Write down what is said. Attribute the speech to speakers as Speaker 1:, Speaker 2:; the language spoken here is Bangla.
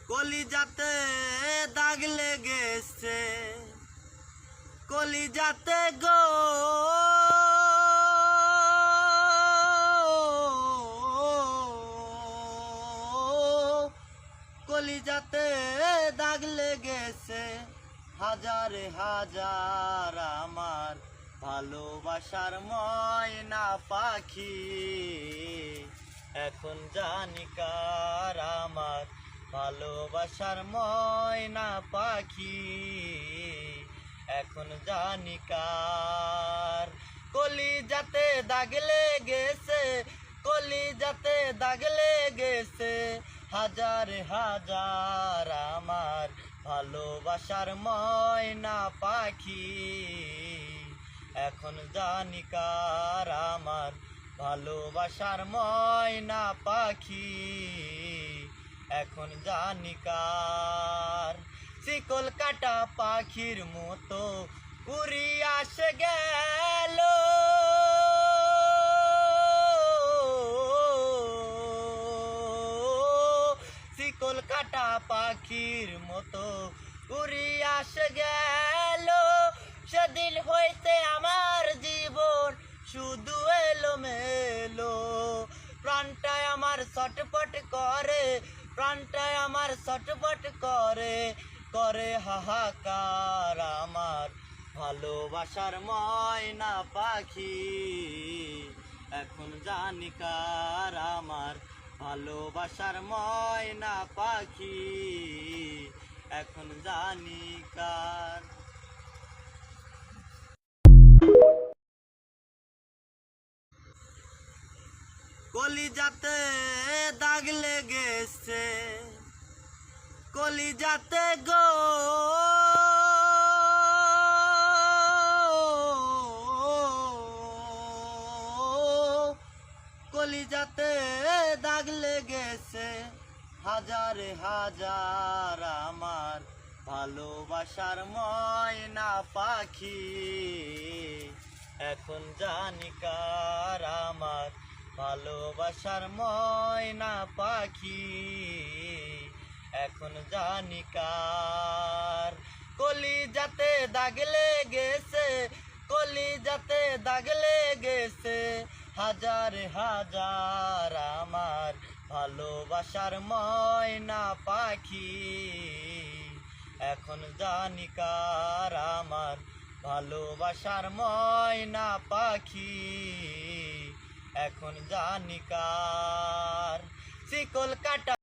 Speaker 1: কলিজাতে দাগ লেগেছে, কলিজাতে গো কলিজাতে দাগ লেগেছে। হাজারে হাজার আমার ভালোবাসার ময়না পাখি, এখন জানি কার আমার ভালোবাসার ময়না পাখি, এখন জানি কার। কলিজাতে দাগ লেগেছে, কলিজাতে দাগ লেগেছে। হাজার হাজার আমার ভালোবাসার ময়না পাখি, এখন জানি কার আমার ভালোবাসার ময়না পাখি, এখন জানি কার। শিকল কাটা পাখির মতো উড়িয়া আসে গেল, শিকল কাটা পাখির মতো উড়িয়া আসে গেল। সেদিন হইতে আমার জীবন শুধু এলোমেলো, প্রাণটায় আমার ছটফট করে, প্রাণটায় আমার ছটফট করে, করে হাহাকার আমার ভালোবাসার ময়না পাখি, এখন জানি কার আমার ভালোবাসার ময়না পাখি, এখন জানি কার। কলিজাতে দাগ লেগেছে, কলিজাতে গো কলিজাতে দাগ লেগেছে। হাজারে হাজার আমার ভালোবাসার ময়না পাখি, এখন জানি কার আমার ভালোবাসার ময়না পাখি, এখন জানি কার। কলিজাতে দাগ লেগেছে, কলিজাতে দাগ লেগেছে। হাজার হাজার আমার ভালোবাসার ময়না পাখি, এখন জানি কার আমার ভালোবাসার ময়না পাখি, এখন জানি কার। শিকল কাটা